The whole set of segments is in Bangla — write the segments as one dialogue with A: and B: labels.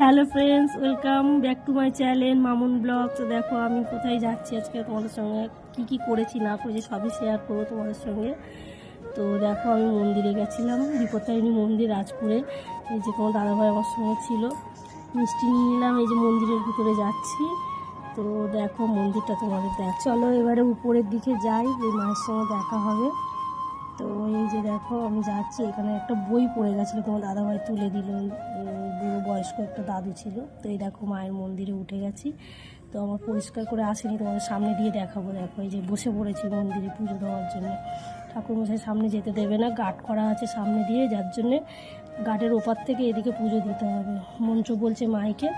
A: Hello friends, welcome back to my channel Mamun blog. তো দেখো আমি কোথায় যাচ্ছি আজকে, তোমাদের সঙ্গে কি করেছি না করেছি সবই শেয়ার করবো তোমাদের সঙ্গে। তো দেখো আমি মন্দিরে গেছিলাম, বিপত্তারিণী মন্দির রাজপুরে। এই যে তোমার দাদাভাই আমার সঙ্গে ছিল, মিষ্টি নিয়ে নিলাম। এই যে মন্দিরের ভিতরে যাচ্ছি। তো দেখো মন্দিরটা তোমাদের চলো এবারে উপরের দিকে যাই, ওই মায়ের সঙ্গে দেখা হবে। তো এই যে দেখো আমি যাচ্ছি, এখানে একটা বই পড়ে গেছিলো, তোমার দাদাভাই তুলে দিল, বুড়ো বয়স্ক একটা দাদু ছিল। তো এই দেখো মায়ের মন্দিরে উঠে গেছি। তো আমার পরিষ্কার করে আসেনি, তোমাদের সামনে দিয়ে দেখাবো। দেখো এই যে বসে পড়েছি মন্দিরে পুজো দেওয়ার জন্য। ঠাকুরমশাই সামনে যেতে দেবে না, গার্ড করা আছে সামনে দিয়ে, যার জন্যে গার্ডের ওপার থেকে এদিকে পুজো দিতে হবে। মন্ত্র বলছে মাইকে।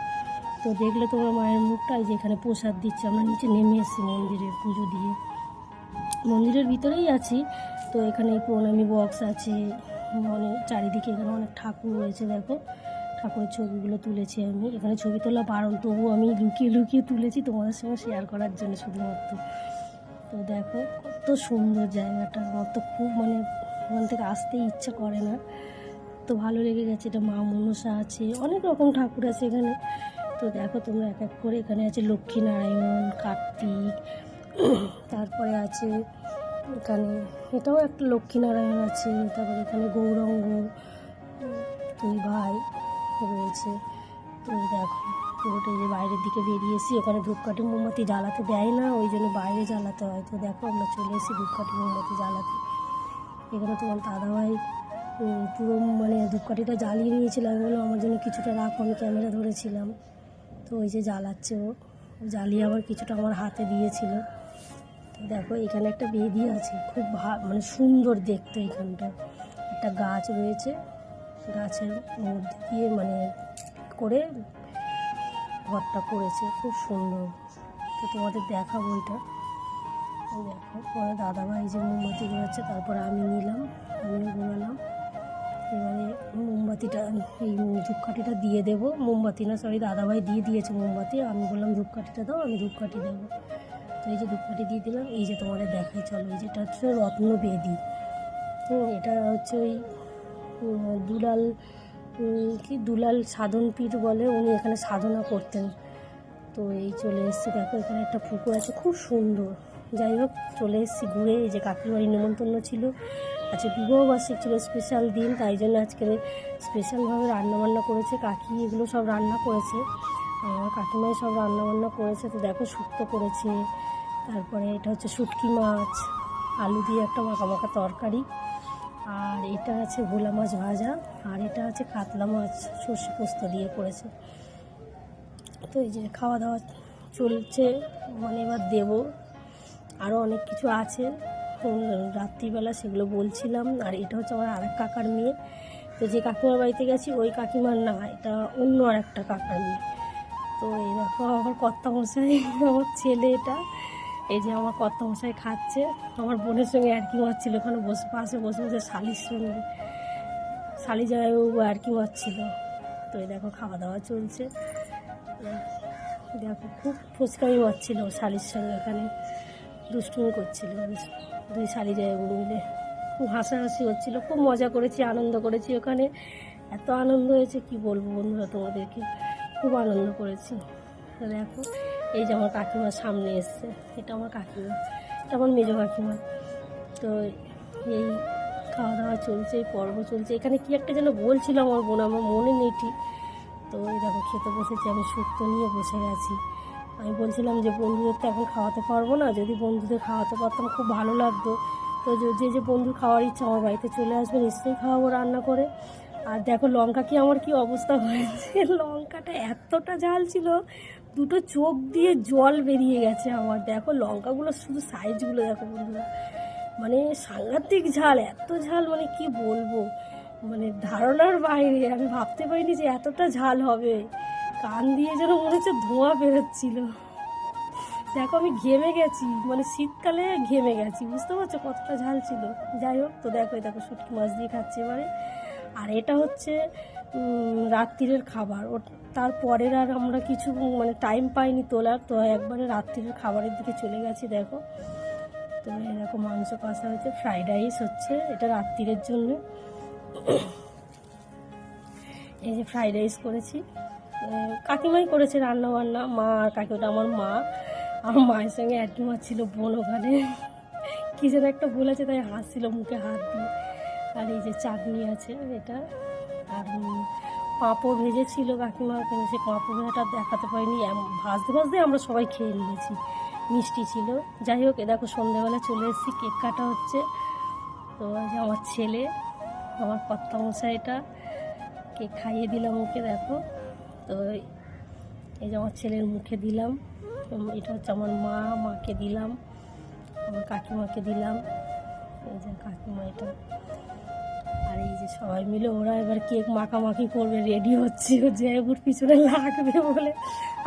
A: তো দেখলে তোমরা মায়ের মুখটা, এই যে এখানে প্রসাদ দিচ্ছে। আমরা নিচে নেমে এসেছি মন্দিরে পুজো দিয়ে, মন্দিরের ভিতরেই আছি। তো এখানে প্রণামী বক্স আছে, মানে চারিদিকে এখানে অনেক ঠাকুর রয়েছে। দেখো ঠাকুরের ছবিগুলো তুলেছি আমি। এখানে ছবি তোলা বারণ, তবুও আমি লুকিয়ে লুকিয়ে তুলেছি তোমাদের সঙ্গে শেয়ার করার জন্য শুধুমাত্র। তো দেখো কত সুন্দর জায়গাটা, আমার তো খুব মানে ওখান থেকে আসতেই ইচ্ছা করে না, তো ভালো লেগে গেছে। এটা মা মনসা আছে, অনেক রকম ঠাকুর আছে এখানে। তো দেখো তোমরা এক এক করে, এখানে আছে লক্ষ্মীনারায়ণ, কার্তিক, তারপরে আছে এখানে এটাও একটা লক্ষ্মীনারায়ণ আছে। তারপরে এখানে গৌরাঙ্গ, দুই ভাই রয়েছে। তো দেখো পুরোটা যে বাইরের দিকে বেরিয়েছি, ওখানে ধূপকাঠি মোমবাতি জ্বালাতে দেয় না, ওই জন্য বাইরে জ্বালাতে হয়। তো দেখো আমরা চলে এসেছি ধূপকাঠি মোমবাতি জ্বালাতে। এখানে তোমার দাদাভাই পুরো মানে ধূপকাঠিটা জ্বালিয়ে নিয়েছিল। আমি বললাম আমার জন্য কিছুটা রাখো, আমি ক্যামেরা ধরেছিলাম। তো ওই যে জ্বালাচ্ছে ও, জ্বালিয়ে আবার কিছুটা আমার হাতে দিয়েছিল। তো দেখো এখানে একটা বেদি আছে, খুব মানে সুন্দর দেখতে। এখানটা একটা গাছ রয়েছে, গাছের মধ্যে দিয়ে মানে করে ঘরটা করেছে, খুব সুন্দর। তো তোমাদের দেখাবো এটা। দেখো পরে দাদাভাই যে মোমবাতি রয়েছে, তারপরে আমি নিলাম, আমিও ঘোরালাম। এবারে মোমবাতিটা, এই ধূপকাঠিটা দিয়ে দেবো। মোমবাতি না, সরি, দাদাভাই দিয়ে দিয়েছে মোমবাতি। আমি বললাম ধূপকাঠিটা দাও, আমি ধূপকাঠি দেবো। তো এই যে ধূপকাঠি দিয়ে দিলাম। এই যে তোমাদের দেখাই চলো, এই যেটা হচ্ছে রত্নবেদী। এটা হচ্ছে ওই দুলাল, দুলাল সাধন পীঠ বলে, উনি এখানে সাধনা করতেন। তো এই চলে এসেছি, দেখো এখানে একটা পুকুর আছে খুব সুন্দর। যাই হোক চলে এসেছি ঘুরে। এই যে কাকির বাড়ির নেমন্তন্ন ছিল, আচ্ছা বিবাহবার্ষিক ছিল, স্পেশাল দিন, তাই জন্য আজকে স্পেশালভাবে রান্নাবান্না করেছে কাকি, এগুলো সব রান্না করেছে, কাকিমাই সব রান্নাবান্না করেছে। তো দেখো শুক্তো করেছে, তারপরে এটা হচ্ছে শুটকি মাছ, আলু দিয়ে একটা মাখা মাখা তরকারি, আর এটা আছে ভোলা মাছ ভাজা, আর এটা আছে কাতলা মাছ সর্ষে পোস্ত দিয়ে করেছে। তো এই যে খাওয়া দাওয়া চলছে, মানে এবার দেবো। আরও অনেক কিছু আছে রাত্রিবেলা, সেগুলো বলছিলাম। আর এটা হচ্ছে আমার আরেক কাকার মেয়ে। তো যে কাকিমার বাড়িতে গেছি ওই কাকিমার না, এটা অন্য আর একটা কাকার মেয়ে। তো এই দেখো আমার কর্তামশাই, আমার ছেলে এটা। এই যে আমার কর্তামশাই খাচ্ছে, আমার বোনের সঙ্গে আর কি মারছিল, ওখানে বসে পাশে বসে বসে শালির সঙ্গে, শালি জায়গায় ও আর কি মারছিল। তো এই দেখো খাওয়া দাওয়া চলছে। দেখো খুব ফুচকামি মারছিল শালির সঙ্গে, এখানে দুষ্টুমি করছিল দুই শালি জায়গা মিলে, খুব হাসাহাসি হচ্ছিলো, খুব মজা করেছি, আনন্দ করেছি ওখানে। এত আনন্দ হয়েছে কি বলবো বন্ধুরা তোমাদেরকে, খুব আনন্দ করেছি। তো দেখো এই যে আমার কাকিমার সামনে এসছে, এটা আমার কাকিমা, এটা আমার মেজো কাকিমা। তো এই খাওয়া দাওয়া চলছে, এই পর্ব চলছে। এখানে কি একটা যেন বলছিল আমার বোন, আমার মনে নেই ঠিক। তো এই দেখো খেতে বসেছি, আমি শুক্তো নিয়ে বসে গেছি। আমি বলছিলাম যে বন্ধুদের তো এখন খাওয়াতে পারবো না, যদি বন্ধুদের খাওয়াতে পারতাম খুব ভালো লাগতো। তো যে যে বন্ধুর খাওয়ার ইচ্ছা আমার বাড়িতে চলে আসবে, নিশ্চয়ই খাওয়াবো রান্না করে। আর দেখো লঙ্কা কি আমার কি অবস্থা হয়েছে, লঙ্কাটা এতটা ঝাল ছিল, দুটো চোখ দিয়ে জল বেরিয়ে গেছে আমার। দেখো লঙ্কাগুলো শুধু সাইজগুলো দেখো বন্ধুরা, মানে সাংঘাতিক ঝাল, এত ঝাল মানে কি বলবো, মানে ধারণার বাইরে। আমি ভাবতে পারিনি যে এতটা ঝাল হবে, কান দিয়ে যেন মনে হচ্ছে ধোঁয়া বেরোচ্ছিল। দেখো আমি ঘেমে গেছি, মানে শীতকালে ঘেমে গেছি, বুঝতে পারছো কতটা ঝাল ছিল। যাই হোক, তো দেখো দেখো শুটকি মাছ দিয়ে খাচ্ছি এবারে। আর এটা হচ্ছে রাত্রিরের খাবার, ও তারপরের আর আমরা কিছু মানে টাইম পাইনি তোলার, তো একবারে রাত্রিরের খাবারের দিকে চলে গেছি। দেখো তো এরকম মাংস কষা হচ্ছে, ফ্রাইড রাইস হচ্ছে, এটা রাত্রিরের জন্য। এই যে ফ্রাইড রাইস করেছি, কাকিমাই করেছে রান্না বান্না, মা আর কাকিমাটা আমার মায়ের সঙ্গে আর কি মারছিল বোন ওখানে কী যেন একটা বলেছে, তাই হাসছিল মুখে হাত দিয়ে। আর এই যে চাটনি আছে এটা, আর পাঁপড় ভেজেছিল কাকিমা, কিন্তু সে পাঁপড় ভাজাটা দেখাতে পারিনি, ভাজতে ভাজতে আমরা সবাই খেয়ে নিয়েছি, মিষ্টি ছিল। যাই হোক, এ দেখো সন্ধ্যেবেলা চলে এসেছি, কেক কাটা হচ্ছে। তো এই যে আমার ছেলে, আমার কর্তামশাই, এটা কেক খাইয়ে দিলাম ওকে, দেখো। তো এই যে আমার ছেলের মুখে দিলাম, এটা হচ্ছে আমার মাকে দিলাম, আমার কাকিমাকে দিলাম, এই যে কাকিমা এটা। আর এই যে সবাই মিলে ওরা এবার কেক মাখামাখি করবে, রেডি হচ্ছে, ও জয়পুর পিছনে লাগবে বলে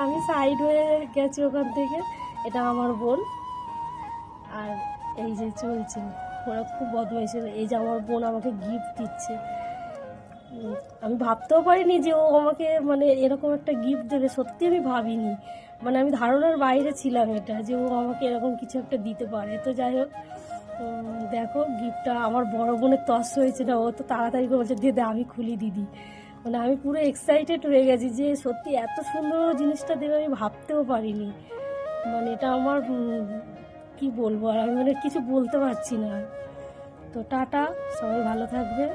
A: আমি সাইড হয়ে গেছি ওখান থেকে। এটা আমার বোন। আর এই যে চলছে, ওরা খুব বদমাইশ। এই যে আমার বোন আমাকে গিফট দিচ্ছে, আমি ভাবতেও পারিনি যে ও আমাকে মানে এরকম একটা গিফট দেবে, সত্যি আমি ভাবিনি, মানে আমি ধারণার বাইরে ছিলাম এটা, যে ও আমাকে এরকম কিছু একটা দিতে পারে। তো যাই হোক, দেখো গিফটটা আমার বড় বোনের তস হয়েছে না, ও তো তাড়াতাড়ি করে বলছে দিয়ে দে, আমি খুলি দিদি। মানে আমি পুরো এক্সাইটেড হয়ে গেছি যে সত্যি এত সুন্দর জিনিসটা দেবে আমি ভাবতেও পারিনি। মানে এটা আমার কি বলবো, আর আমি মানে কিছু বলতে পারছি না। তো টাটা, সবাই ভালো থাকবে।